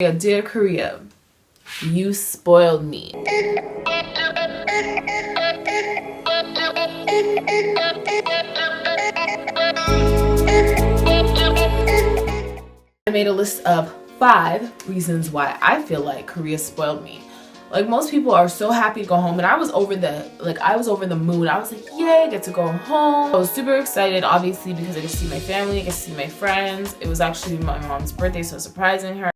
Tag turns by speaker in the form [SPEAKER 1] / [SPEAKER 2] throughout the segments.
[SPEAKER 1] Dear Korea, you spoiled me. I made a list of 5 reasons why I feel like Korea spoiled me. Like, most people are so happy to go home, and I was over the moon. I was like, yay, I get to go home. I was super excited, obviously, because I get to see my family, I get to see my friends. It was actually my mom's birthday, so surprising her.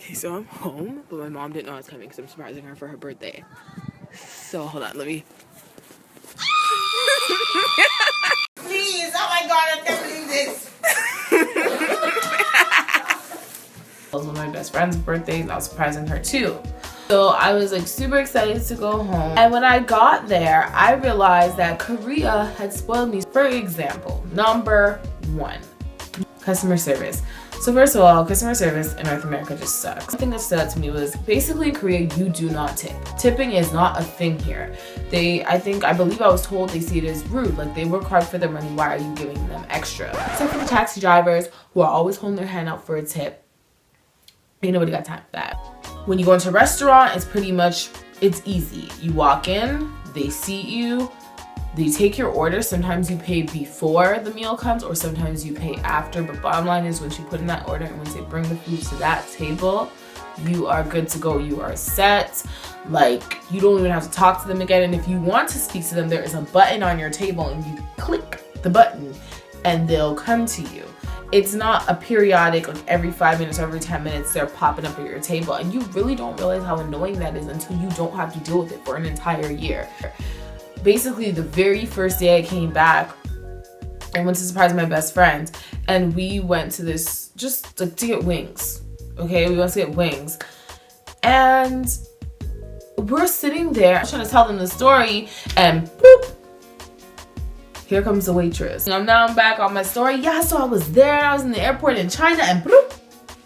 [SPEAKER 1] Okay, so I'm home, but my mom didn't know I was coming because I'm surprising her for her birthday. So hold on, let me.
[SPEAKER 2] Please, oh my god, I can't believe this.
[SPEAKER 1] It was one of my best friend's birthdays, and I was surprising her too. So I was like super excited to go home. And when I got there, I realized that Korea had spoiled me. For example, number 1, customer service. So first of all, customer service in North America just sucks. The thing that stood out to me was basically in Korea, you do not tip. Tipping is not a thing here. I believe I was told they see it as rude. Like, they work hard for their money, why are you giving them extra? Except for the taxi drivers who are always holding their hand out for a tip. Ain't nobody got time for that. When you go into a restaurant, it's easy. You walk in, they seat you, they take your order. Sometimes you pay before the meal comes, or sometimes you pay after. But bottom line is, once you put in that order and once they bring the food to that table, you are good to go. You are set. Like, you don't even have to talk to them again. And if you want to speak to them, there is a button on your table, and you click the button and they'll come to you. It's not a periodic, like every 5 minutes or every 10 minutes they're popping up at your table. And you really don't realize how annoying that is until you don't have to deal with it for an entire year. Basically, the very first day I came back, I went to surprise my best friend, and we went to this, just like to get wings. Okay, we went to get wings. And we're sitting there, I'm trying to tell them the story, and boop, here comes the waitress. Now I'm back on my story. Yeah, so I was there, I was in the airport in China, and boop,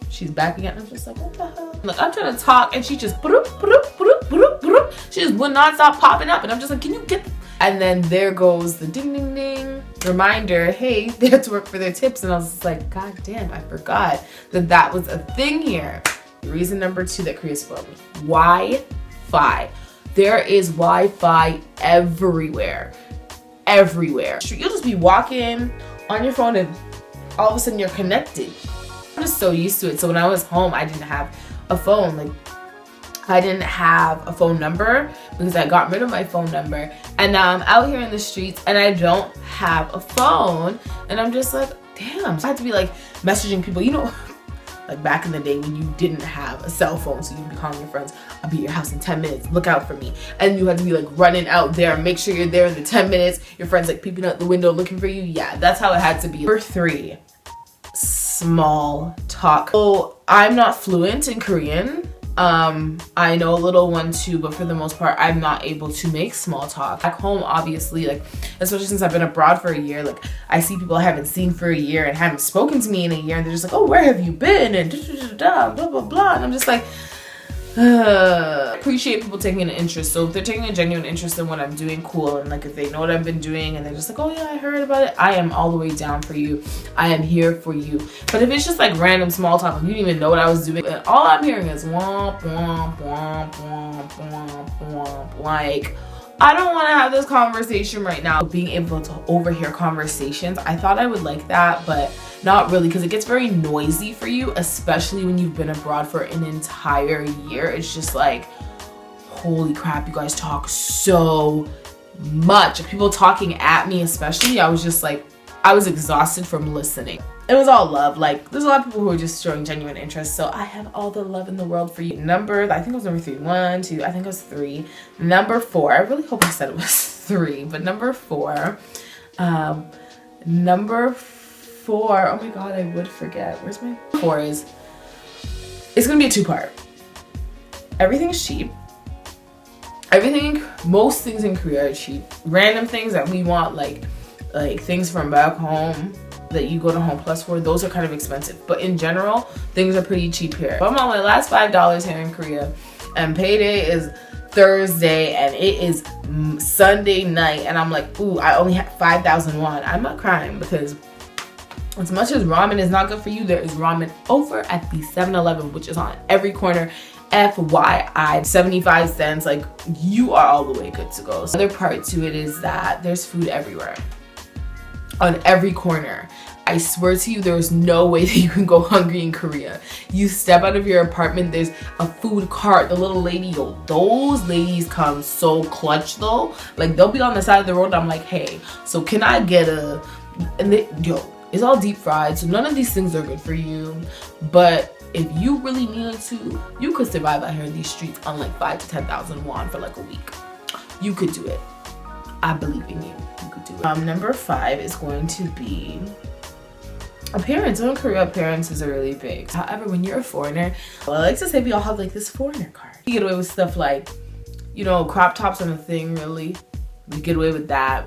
[SPEAKER 1] she's back again. I'm just like, what the hell? Look, I'm trying to talk, and she just boop, boop, boop, boop, boop. She just would not stop popping up, and I'm just like, can you get? And then there goes the ding, ding, ding reminder. Hey, they have to work for their tips, and I was just like, god damn, I forgot that was a thing here. Reason number 2 that Korea spoiled me: Wi-Fi. There is Wi-Fi everywhere. Everywhere. You'll just be walking on your phone and all of a sudden you're connected. I'm just so used to it. So when I was home, I didn't have a phone. Like, I didn't have a phone number because I got rid of my phone number. And now I'm out here in the streets and I don't have a phone. And I'm just like, damn. So I had to be like messaging people, you know, like back in the day when you didn't have a cell phone, so you'd be calling your friends, I'll be at your house in 10 minutes, look out for me. And you had to be like running out there, make sure you're there in the 10 minutes. Your friend's like peeping out the window looking for you. Yeah, that's how it had to be. Number 3, small talk. So I'm not fluent in Korean. I know a little one too, but for the most part, I'm not able to make small talk. Back home, obviously, like, especially since I've been abroad for a year, like, I see people I haven't seen for a year and haven't spoken to me in a year, and they're just like, oh, where have you been? And blah, blah, blah. And I'm just like, appreciate people taking an interest. So if they're taking a genuine interest in what I'm doing, cool. And like, if they know what I've been doing and they're just like, oh yeah, I heard about it, I am all the way down for you. I am here for you. But if it's just like random small talk, you didn't even know what I was doing, and all I'm hearing is womp, womp, womp, womp, womp, womp. Like, I don't want to have this conversation right now. Being able to overhear conversations, I thought I would like that, but not really, because it gets very noisy for you, especially when you've been abroad for an entire year. It's just like, holy crap, you guys talk so much. People talking at me especially, I was just like, I was exhausted from listening. It was all love. Like, there's a lot of people who are just showing genuine interest, so I have all the love in the world for you. I think it was number 3. 1, 2, I think it was 3. Number 4, I really hope I said it was 3, but number 4, oh my god, I would forget. Where's my 4 is, it's gonna be a 2-part. Everything is cheap. Most things in Korea are cheap. Random things that we want, like things from back home that you go to Home Plus for, those are kind of expensive. But in general, things are pretty cheap here. I'm on my last $5 here in Korea, and payday is Thursday, and it is Sunday night, and I'm like, ooh, I only have 5,000 won. I'm not crying because As much as ramen is not good for you, there is ramen over at the 7-Eleven, which is on every corner. FYI, 75 cents, like you are all the way good to go. So the other part to it is that there's food everywhere, on every corner. I swear to you, there's no way that you can go hungry in Korea. You step out of your apartment, there's a food cart, the little lady, yo, those ladies come so clutch though. Like they'll be on the side of the road, I'm like, hey, so can I get a, and they, yo, it's all deep fried, so none of these things are good for you. But if you really needed to, you could survive out here in these streets on like 5,000 to 10,000 won for like a week. You could do it. I believe in you. You could do it. Number 5 is going to be appearance. In Korea, appearances are really big. However, when you're a foreigner, well, I like to say we all have like this foreigner card. You get away with stuff like, you know, crop tops are a thing, really. We get away with that.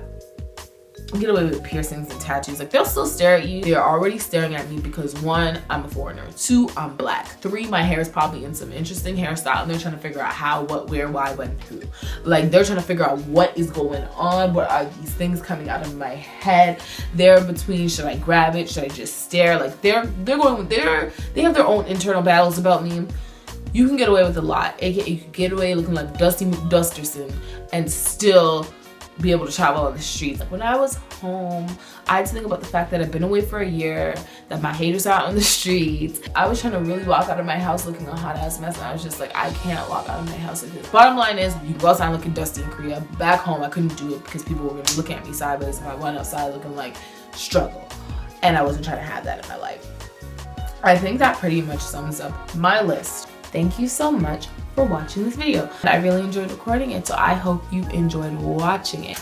[SPEAKER 1] Get away with piercings and tattoos. Like they'll still stare at you. They're already staring at me because 1, I'm a foreigner. 2, I'm black. 3, my hair is probably in some interesting hairstyle and they're trying to figure out how, what, where, why, when, who. Like they're trying to figure out what is going on. What are these things coming out of my head? They're between, should I grab it? Should I just stare? Like they have their own internal battles about me. You can get away with a lot. AKA you can get away looking like Dusty McDusterson and still be able to travel on the streets. Like when I was home, I had to think about the fact that I've been away for a year, that my haters are out on the streets. I was trying to really walk out of my house looking a hot ass mess and I was just like, I can't walk out of my house like this. Bottom line is, you can go outside looking dusty in Korea. Back home, I couldn't do it because people were gonna look at me sideways if I went outside looking like struggle. And I wasn't trying to have that in my life. I think that pretty much sums up my list. Thank you so much for watching this video. I really enjoyed recording it, so I hope you enjoyed watching it.